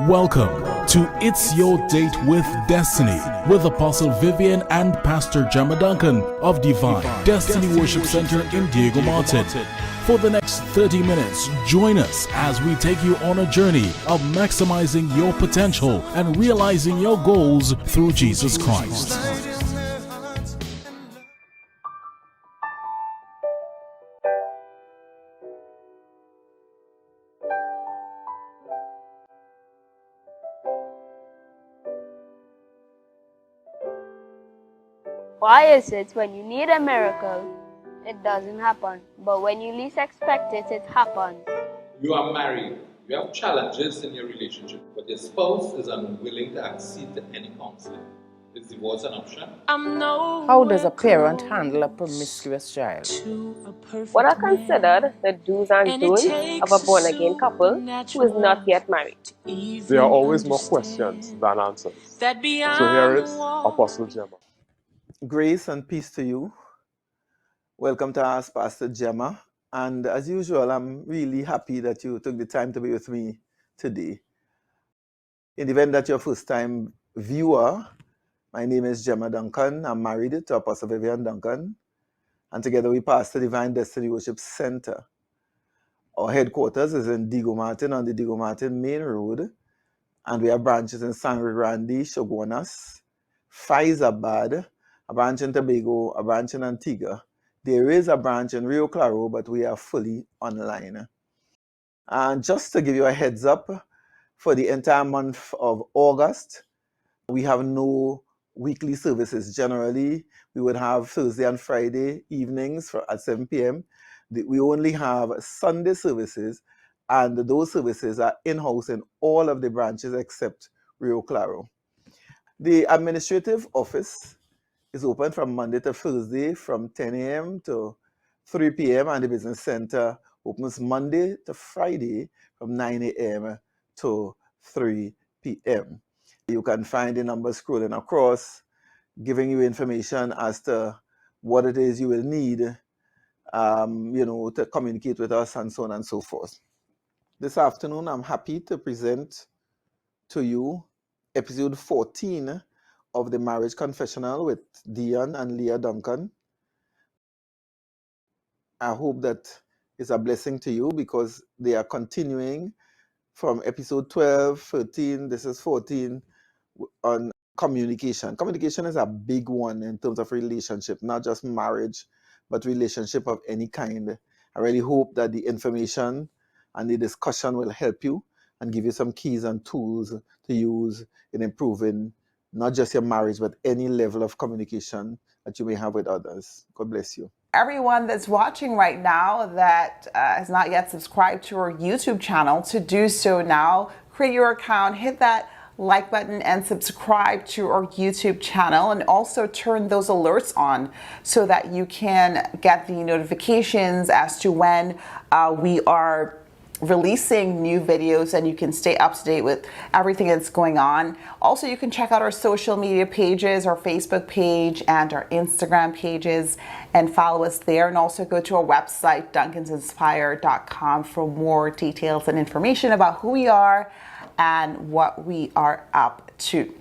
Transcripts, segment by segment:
Welcome to It's Your Date with Destiny with Apostle Vivian and Pastor Jemma Duncan of Divine Destiny Worship Center in Diego Martin. For the next 30 minutes, join us as we take you on a journey of maximizing your potential and realizing your goals through Jesus Christ. Why is it when you need a miracle, it doesn't happen, but when you least expect it, it happens? You are married, you have challenges in your relationship, but your spouse is unwilling to accede to any counseling. Is divorce an option? How does a parent handle a promiscuous child? What are considered the do's and don'ts of a born-again couple who is not yet married? There are always more questions than answers. So here is Apostle Jemma. Grace and peace to you. Welcome to Ask Pastor Jemma. And as usual, I'm really happy that you took the time to be with me today. In the event that you're a first-time viewer, my name is Jemma Duncan. I'm married to Apostle Vivian Duncan. And together we pastor Divine Destiny Worship Center. Our headquarters is in Diego Martin on the Diego Martin Main Road. And we have branches in Sangre Grande, Shoguanas, Faizabad, a branch in Tobago, a branch in Antigua. There is a branch in Rio Claro, but we are fully online. And just to give you a heads up, for the entire month of August, we have no weekly services. Generally, we would have Thursday and Friday evenings at 7 p.m. We only have Sunday services, and those services are in-house in all of the branches except Rio Claro. The administrative office is open from Monday to Thursday from 10 a.m. to 3 p.m. and the business center opens Monday to Friday from 9 a.m. to 3 p.m. You can find the numbers scrolling across, giving you information as to what it is you will need, to communicate with us and so on and so forth. This afternoon, I'm happy to present to you episode 14 of the Marriage Confessional with Dion and Leah Duncan. I hope that is a blessing to you because they are continuing from episode 12, 13, this is 14, on communication. Communication is a big one in terms of relationship, not just marriage, but relationship of any kind. I really hope that the information and the discussion will help you and give you some keys and tools to use in improving not just your marriage, but any level of communication that you may have with others. God bless you. Everyone that's watching right now that has not yet subscribed to our YouTube channel, to do so now. Create your account, hit that like button and subscribe to our YouTube channel, and also turn those alerts on so that you can get the notifications as to when we are releasing new videos, and you can stay up to date with everything that's going on. Also, you can check out our social media pages, our Facebook page and our Instagram pages, and follow us there. And also go to our website, duncansinspire.com, for more details and information about who we are and what we are up to.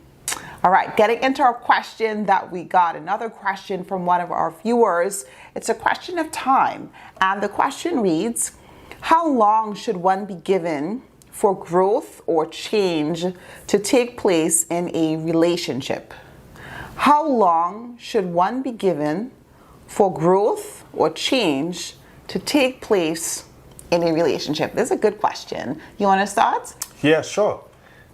All right, getting into our question that we got, another question from one of our viewers. It's a question of time, and the question reads, how long should one be given for growth or change to take place in a relationship? How long should one be given for growth or change to take place in a relationship? This is a good question. You want to start? Yeah, sure.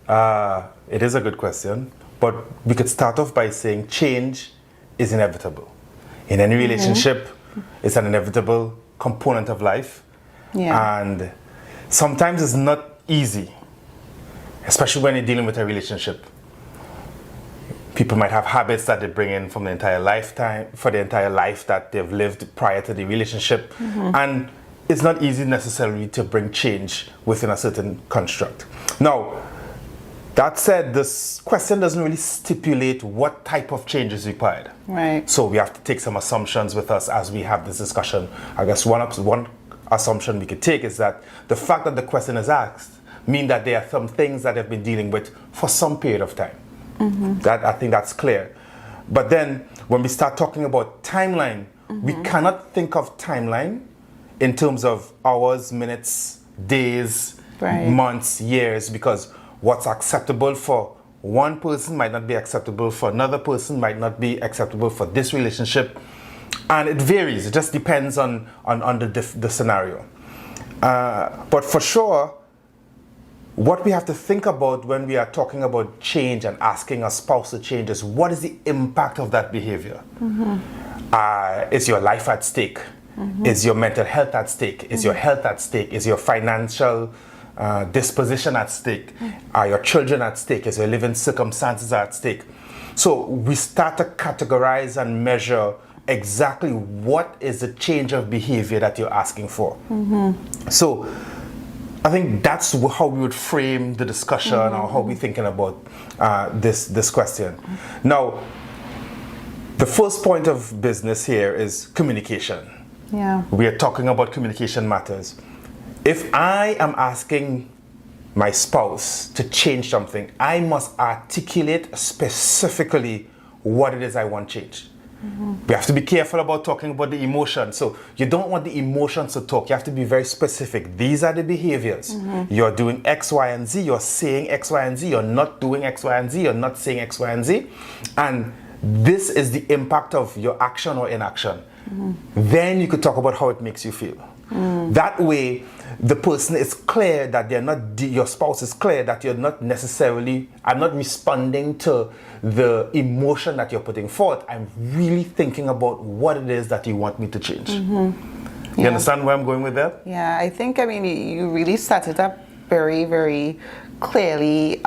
It is a good question, but we could start off by saying change is inevitable. In any relationship, it's an inevitable component of life. Yeah. And sometimes it's not easy, especially when you're dealing with a relationship. People might have habits that they bring in from the entire lifetime, for the entire life that they've lived prior to the relationship. And it's not easy necessarily to bring change within a certain construct. Now, that said, this question doesn't really stipulate what type of change is required. Right. So we have to take some assumptions with us as we have this discussion. I guess one assumption we could take is that the fact that the question is asked mean that there are some things that they've been dealing with for some period of time. That, I think that's clear. But then when we start talking about timeline, we cannot think of timeline in terms of hours, minutes, days, months, years, because what's acceptable for one person might not be acceptable for another person, might not be acceptable for this relationship. And it varies. It just depends on the scenario. But for sure, what we have to think about when we are talking about change and asking a spouse to change is, what is the impact of that behavior? Is your life at stake? Is your mental health at stake? Is your health at stake? Is your financial disposition at stake? Are your children at stake? Is your living circumstances at stake? So we start to categorize and measure exactly what is the change of behavior that you're asking for. So I think that's how we would frame the discussion or how we're thinking about this question. Now, the first point of business here is communication. Yeah. We are talking about communication matters. If I am asking my spouse to change something, I must articulate specifically what it is I want changed. We have to be careful about talking about the emotion. So you don't want the emotions to talk. You have to be very specific. These are the behaviors. You're doing X, Y, and Z. You're saying X, Y, and Z. You're not doing X, Y, and Z. You're not saying X, Y, and Z. And this is the impact of your action or inaction. Then you could talk about how it makes you feel. That way, the person is clear that they're not, your spouse is clear that you're not necessarily, I'm not responding to the emotion that you're putting forth. I'm really thinking about what it is that you want me to change. You understand where I'm going with that? Yeah, I think, I mean, you really set it up very, very clearly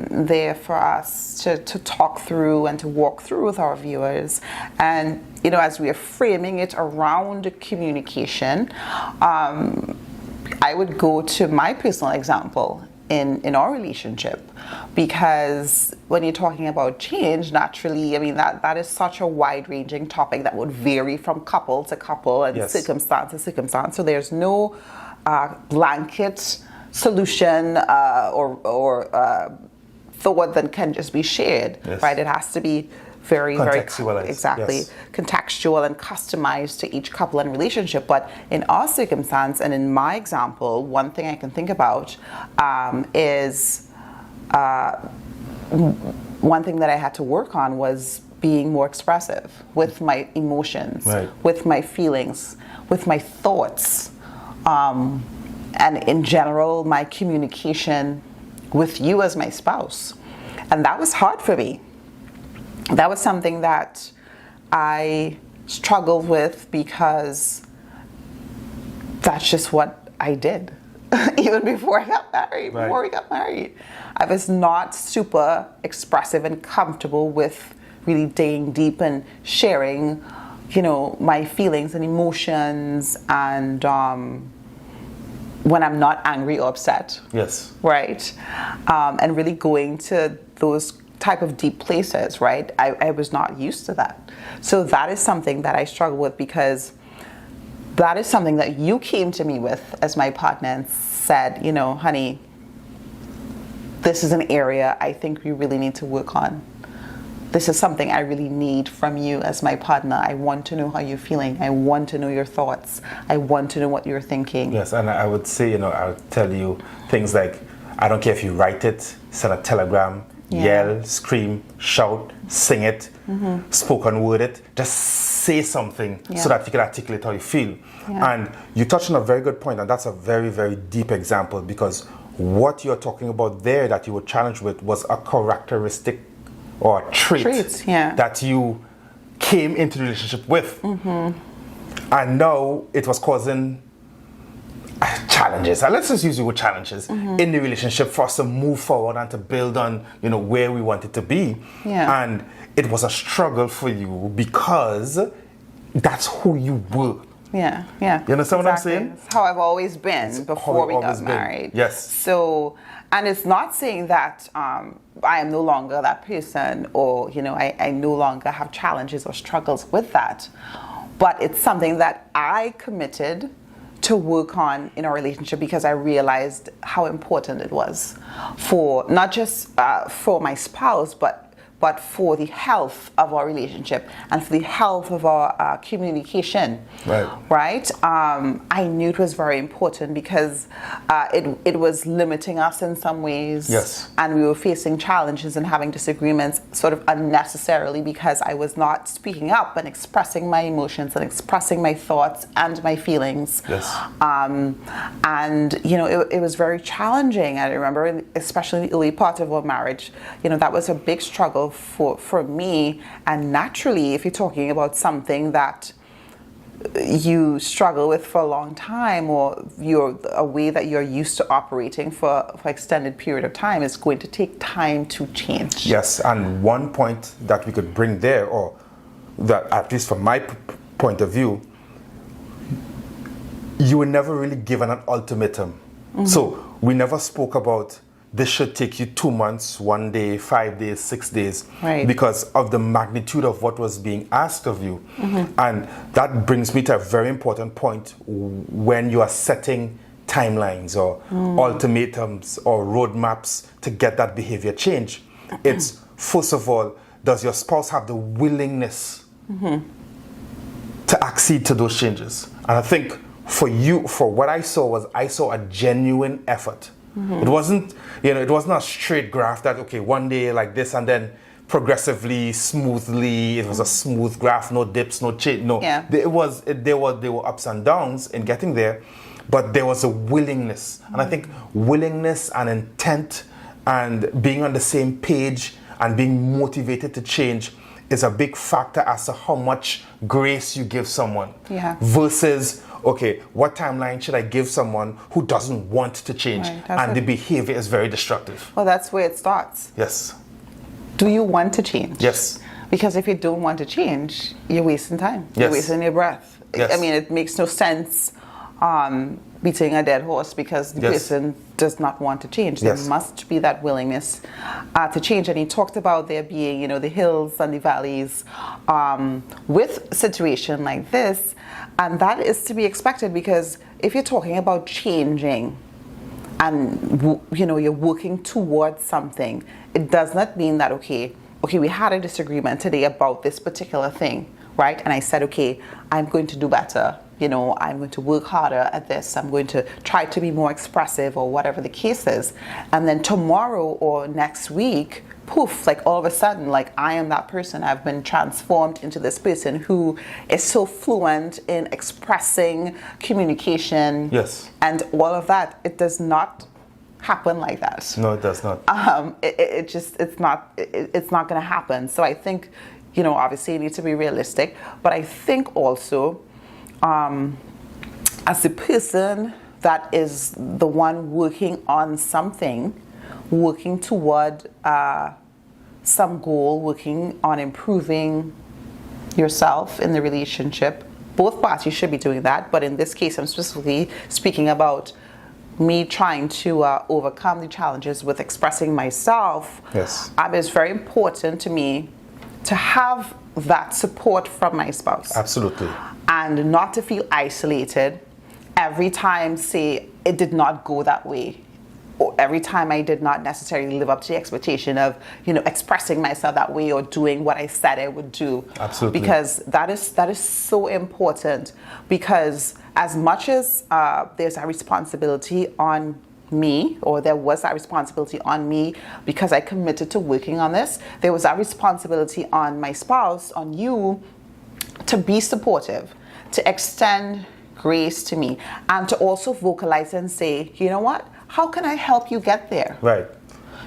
there for us to talk through and to walk through with our viewers. And, you know, as we are framing it around communication, I would go to my personal example in our relationship, because when you're talking about change, naturally, I mean, that is such a wide-ranging topic that would vary from couple to couple and circumstance to circumstance. So there's no blanket solution or thought that can just be shared, right? It has to be very, very contextual and customized to each couple and relationship. But in our circumstance and in my example, one thing I can think about is one thing that I had to work on was being more expressive with my emotions, with my feelings, with my thoughts, and in general, my communication with you as my spouse. And that was hard for me. That was something that I struggled with because that's just what I did. Even before I got married, before we got married, I was not super expressive and comfortable with really digging deep and sharing, you know, my feelings and emotions, and when I'm not angry or upset. Right? And really going to those type of deep places, right? I was not used to that. So that is something that I struggle with, because that is something that you came to me with as my partner and said, you know, honey, this is an area I think we really need to work on. This is something I really need from you as my partner. I want to know how you're feeling. I want to know your thoughts. I want to know what you're thinking. Yes, and I would say, you know, I would tell you things like, I don't care if you write it, send a telegram, yell, scream, shout, sing it, spoken word it, just say something so that you can articulate how you feel. And you touched on a very good point, and that's a very, very deep example, because what you're talking about there that you were challenged with was a characteristic or a trait that you came into the relationship with. And now it was causing challenges, and let's just use the word challenges, in the relationship for us to move forward and to build on, you know, where we want it to be. And it was a struggle for you because that's who you were. You understand what I'm saying? It's how I've always been before we got married. So, and it's not saying that I am no longer that person, or, you know, I no longer have challenges or struggles with that. But it's something that I committed to to work on in our relationship, because I realized how important it was for not just for my spouse, but for the health of our relationship and for the health of our communication. Right? I knew it was very important because it was limiting us in some ways. Yes. And we were facing challenges and having disagreements sort of unnecessarily because I was not speaking up and expressing my emotions and expressing my thoughts and my feelings. Yes. And, you know, it was very challenging. I remember, especially in the early part of our marriage, you know, that was a big struggle for me. And naturally, if you're talking about something that you struggle with for a long time, or you're a way that you're used to operating for extended period of time, is going to take time to change. Yes, and one point that we could bring there, or that at least from my point of view, you were never really given an ultimatum. So we never spoke about this should take you 2 months, 1 day, 5 days, 6 days, because of the magnitude of what was being asked of you. And that brings me to a very important point when you are setting timelines or ultimatums or roadmaps to get that behavior change. It's, first of all, does your spouse have the willingness to accede to those changes? And I think for you, for what I saw a genuine effort. It wasn't, you know, it wasn't a straight graph that, okay, one day like this and then progressively, smoothly, it was a smooth graph, no dips, no change. No, there were ups and downs in getting there, but there was a willingness. And I think willingness and intent and being on the same page and being motivated to change is a big factor as to how much grace you give someone versus, okay, what timeline should I give someone who doesn't want to change? And the behavior is very destructive. Well, that's where it starts. Yes. Do you want to change? Yes. Because if you don't want to change, you're wasting time. Yes. You're wasting your breath. Yes. I mean, it makes no sense beating a dead horse because the person does not want to change. There must be that willingness to change. And he talked about there being, you know, the hills and the valleys with a situation like this. And that is to be expected, because if you're talking about changing and, you know, you're working towards something, it does not mean that, okay, we had a disagreement today about this particular thing, right? And I said, okay, I'm going to do better. You know, I'm going to work harder at this. I'm going to try to be more expressive, or whatever the case is. And then tomorrow or next week, poof, like all of a sudden, like I am that person. I've been transformed into this person who is so fluent in expressing communication. Yes. And all of that. It does not happen like that. No, it does not. It's not going to happen. So I think, you know, obviously you need to be realistic, but I think also, as the person that is the one working on something, working toward some goal, working on improving yourself in the relationship, both parties should be doing that. But in this case, I'm specifically speaking about me trying to overcome the challenges with expressing myself. Yes. It's very important to me to have that support from my spouse. Absolutely. And not to feel isolated every time, say, it did not go that way. Or every time I did not necessarily live up to the expectation of, you know, expressing myself that way or doing what I said I would do. Absolutely. Because that is so important. Because as much as there's a responsibility on me, or there was that responsibility on me because I committed to working on this, there was that responsibility on my spouse, on you, to be supportive, to extend grace to me, and to also vocalize and say, you know what? How can I help you get there? Right.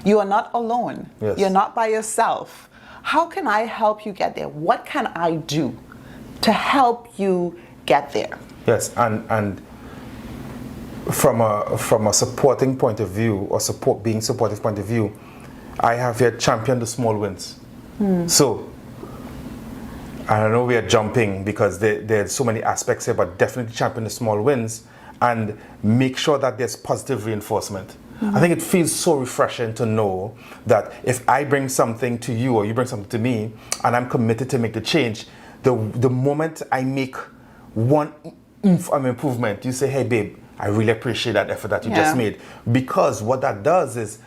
You are not alone. Yes. You're not by yourself. How can I help you get there? What can I do to help you get there? Yes, and from a supporting point of view, or being supportive point of view, I have here championed the small wins. So I know we are jumping because there's so many aspects here, but definitely champion the small wins and make sure that there's positive reinforcement. I think it feels so refreshing to know that if I bring something to you or you bring something to me and I'm committed to make the change, the moment I make one oomph of improvement, you say, hey babe, I really appreciate that effort that you just made. Because what that does is,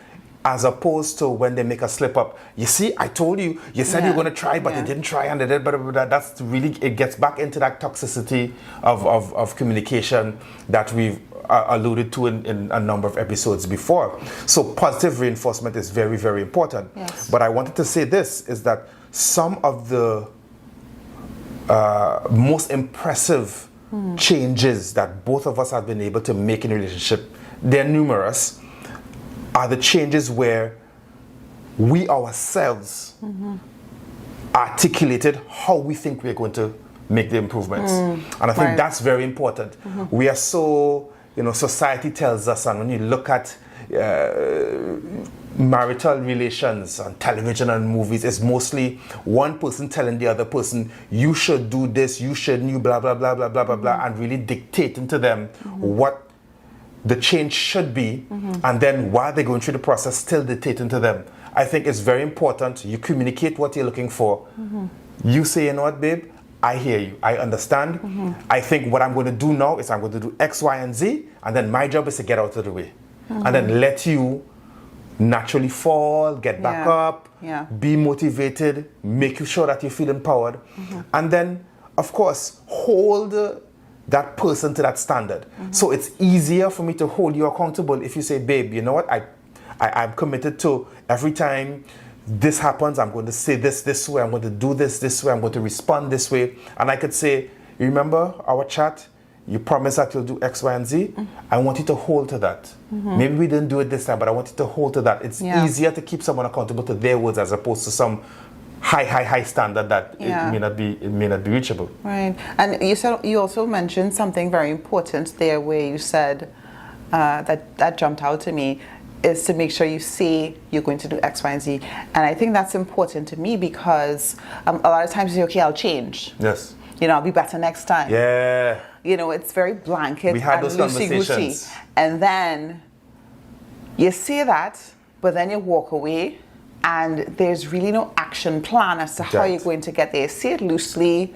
as opposed to when they make a slip up, you see, I told you, you said you were going to try, but you didn't try, and they did, but that's really, it gets back into that toxicity of communication that we've alluded to in a number of episodes before. So positive reinforcement is very, very important. Yes. But I wanted to say this, is that some of the most impressive changes that both of us have been able to make in a relationship, they're numerous, are the changes where we ourselves articulated how we think we're going to make the improvements. And I think that's very important. We are so, society tells us, and when you look at marital relations on television and movies, it's mostly one person telling the other person, you should do this, you shouldn't, you blah, blah, blah, blah, blah, blah, blah, and really dictating to them what the change should be, and then while they're going through the process, still dictating to them. I think it's very important. You communicate what you're looking for. You say, you know what, babe, I hear you, I understand. I think what I'm going to do now is I'm going to do X, Y, and Z, and then my job is to get out of the way. And then let you naturally fall, get back up, be motivated, make sure that you feel empowered. And then, of course, hold that person to that standard. So it's easier for me to hold you accountable if you say, babe, you know what, I'm committed to every time this happens, I'm going to say this way, I'm going to do this way, I'm going to respond this way. And I could say, you remember our chat? You promised that you'll do X, Y, and Z. I want you to hold to that. Maybe we didn't do it this time, but I want you to hold to that. It's easier to keep someone accountable to their words as opposed to some high standard that it may not be reachable. Right. And you also mentioned something very important there, where you said that jumped out to me, is to make sure you say you're going to do X, Y, and Z. And I think that's important to me because a lot of times you say, okay, I'll change. Yes. I'll be better next time. Yeah. It's very blanket we had and those conversations. And then you say that, but then you walk away and there's really no action plan as to how you're going to get there. You say it loosely,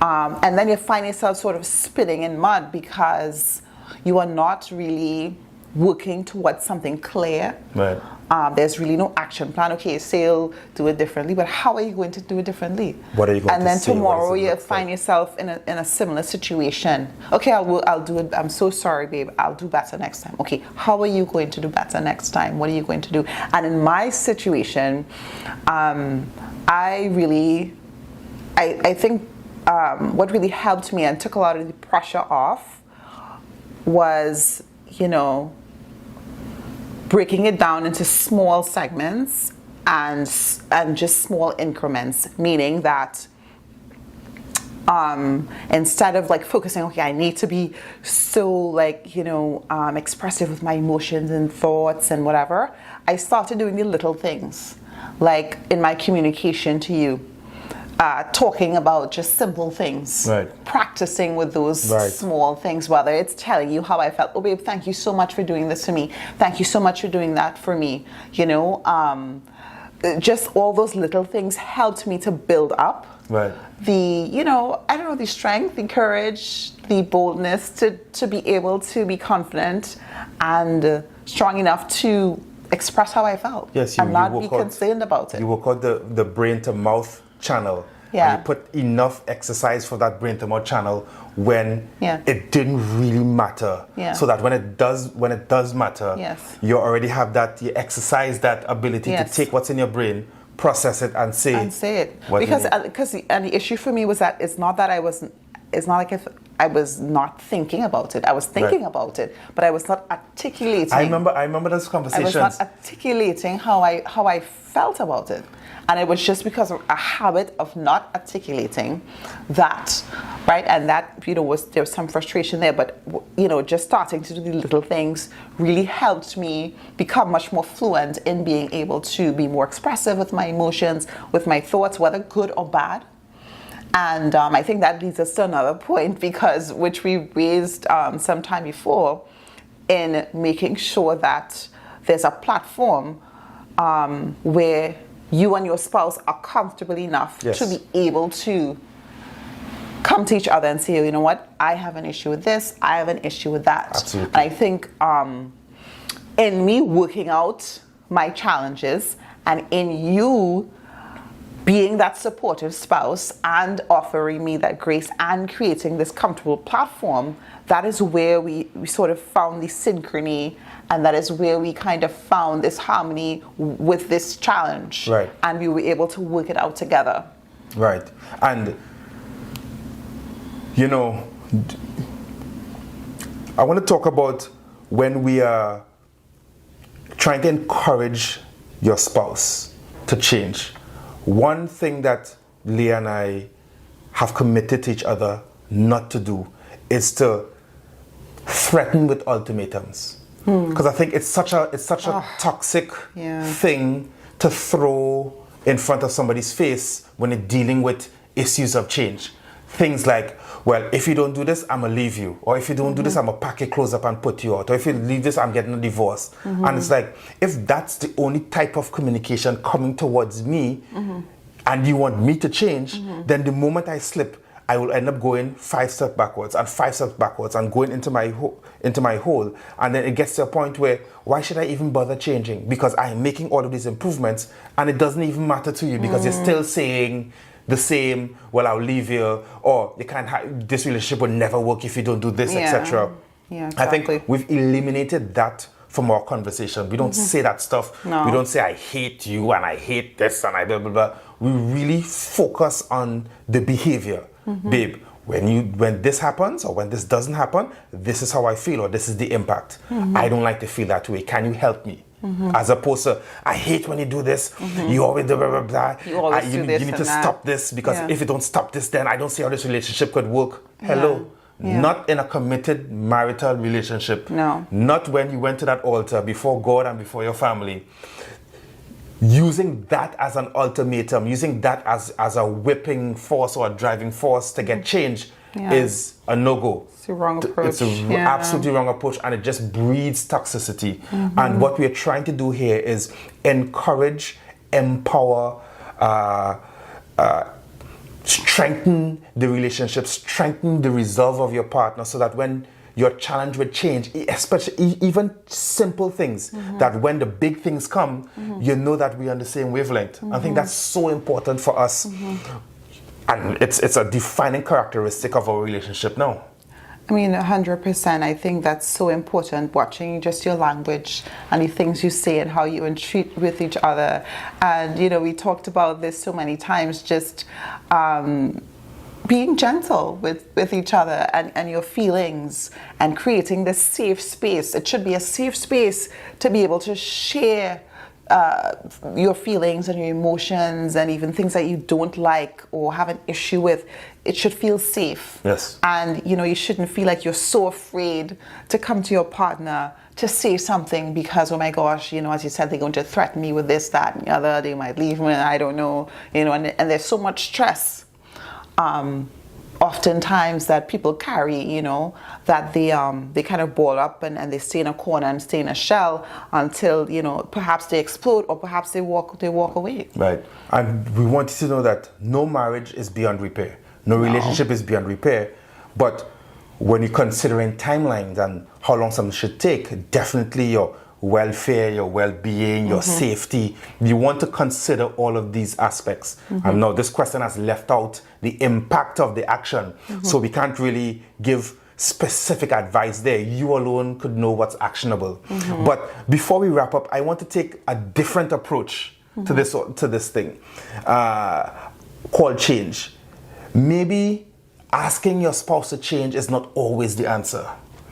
and then you find yourself sort of spinning in mud because you are not really working towards something clear. Right. There's really no action plan. Okay, say you'll do it differently, but how are you going to do it differently? What are you going and to then say? Tomorrow you find yourself in a similar situation. Okay, I'll do it. I'm so sorry, babe. I'll do better next time. Okay, how are you going to do better next time? What are you going to do? And in my situation, I think what really helped me and took a lot of the pressure off was, breaking it down into small segments and just small increments, meaning that instead of focusing, okay, I need to be so expressive with my emotions and thoughts and whatever, I started doing the little things, like in my communication to you, talking about just simple things, practicing with those small things, whether it's telling you how I felt. Oh, babe, thank you so much for doing this for me. Thank you so much for doing that for me. Just all those little things helped me to build up the strength, the courage, the boldness to be able to be confident and strong enough to express how I felt and not be concerned about it. You work out the brain to mouth channel. And you put enough exercise for that brain to mouth channel when it didn't really matter. So that when it does matter, you already have that, you exercise that ability to take what's in your brain, process it and say it. Because the issue for me was that it's not like if I was not thinking about it. I was thinking about it, but I was not articulating. I remember those conversations. I was not articulating how I felt about it. And it was just because of a habit of not articulating that, right? And that, there was some frustration there, but, just starting to do the little things really helped me become much more fluent in being able to be more expressive with my emotions, with my thoughts, whether good or bad. And I think that leads us to another point, which we raised some time before, in making sure that there's a platform where you and your spouse are comfortable enough to be able to come to each other and say, you know what, I have an issue with this, I have an issue with that. Absolutely. And I think in me working out my challenges and in you being that supportive spouse and offering me that grace and creating this comfortable platform, that is where we sort of found the synchrony, and that is where we kind of found this harmony with this challenge. Right. And we were able to work it out together. Right. And, you know, I want to talk about when we are trying to encourage your spouse to change. One thing that Leah and I have committed to each other not to do is to threaten with ultimatums. Because I think it's such a toxic thing to throw in front of somebody's face when they're dealing with issues of change. Things like, well, if you don't do this, I'm going to leave you. Or if you don't do this, I'm going to pack your clothes up and put you out. Or if you leave this, I'm getting a divorce. And it's like, if that's the only type of communication coming towards me, and you want me to change, then the moment I slip, I will end up going 5 steps backwards and 5 steps backwards and going into my hole. And then it gets to a point where, why should I even bother changing? Because I'm making all of these improvements and it doesn't even matter to you because you're still saying the same, well, I'll leave you, or you can't this relationship will never work if you don't do this, etc. Yeah, exactly. I think we've eliminated that from our conversation. We don't say that stuff. No. We don't say, I hate you and I hate this and I blah, blah, blah. We really focus on the behavior. Babe, when this happens or when this doesn't happen, this is how I feel or this is the impact. I don't like to feel that way. Can you help me? As opposed to, I hate when you do this. You always do blah, blah, blah. You need to stop this because if you don't stop this, then I don't see how this relationship could work. Hello. Yeah. Not in a committed marital relationship. No. Not when you went to that altar before God and before your family. Using that as an ultimatum, using that as a whipping force or a driving force to get change is a no-go. It's the wrong approach. It's an absolutely wrong approach, and it just breeds toxicity. And what we're trying to do here is encourage, empower, strengthen the relationship, strengthen the resolve of your partner so that when you're challenged with change, especially even simple things, that when the big things come, you know that we're on the same wavelength. I think that's so important for us. And it's a defining characteristic of our relationship now. I mean, 100%. I think that's so important, watching just your language and the things you say and how you entreat with each other. And, you know, we talked about this so many times, just being gentle with each other and your feelings and creating this safe space. It should be a safe space to be able to share your feelings and your emotions and even things that you don't like or have an issue with. It should feel safe. Yes. And, you know, you shouldn't feel like you're so afraid to come to your partner to say something because, oh my gosh, you know, as you said, they're going to threaten me with this, that, and the other. They might leave me, I don't know. You know, and there's so much stress oftentimes that people carry, you know, that they kind of ball up and they stay in a corner and stay in a shell until, you know, perhaps they explode or perhaps they walk away. Right. And we want you to know that no marriage is beyond repair. No relationship is beyond repair. But when you're considering timelines and how long something should take, definitely your welfare, your well-being, your safety, you want to consider all of these aspects. And now this question has left out the impact of the action. So we can't really give specific advice there. You alone could know what's actionable. But before we wrap up, I want to take a different approach to this thing called change. Maybe asking your spouse to change is not always the answer.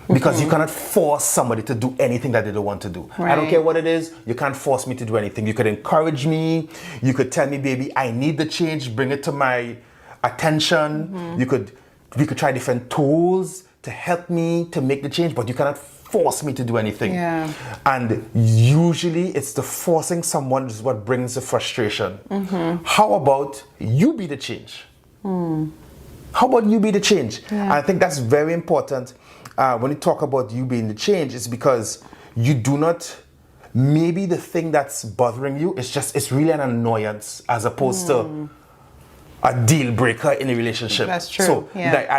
Because you cannot force somebody to do anything that they don't want to do. Right. I don't care what it is, you can't force me to do anything. You could encourage me, you could tell me, baby, I need the change, bring it to my attention. We could try different tools to help me to make the change, but you cannot force me to do anything. Yeah. And usually it's the forcing someone is what brings the frustration. How about you be the change? How about you be the change? Yeah. I think that's very important. When you talk about you being the change, it's because you do not, maybe the thing that's bothering you, it's really an annoyance as opposed to a deal breaker in a relationship. That's true. So Yeah. like,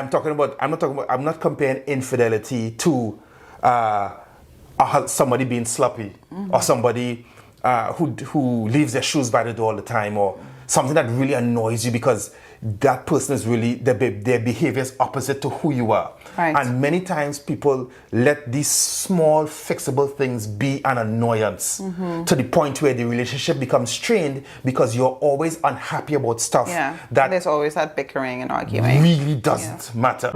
I'm not comparing infidelity to somebody being sloppy or somebody who leaves their shoes by the door all the time, or something that really annoys you because that person is really, their behavior is opposite to who you are. Right. And many times people let these small fixable things be an annoyance to the point where the relationship becomes strained because you're always unhappy about stuff that there's always that bickering and arguing. really doesn't matter.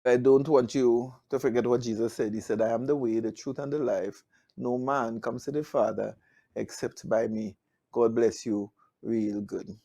I don't want you to forget what Jesus said. He said, I am the way, the truth, and the life. No man comes to the Father except by me. God bless you real good.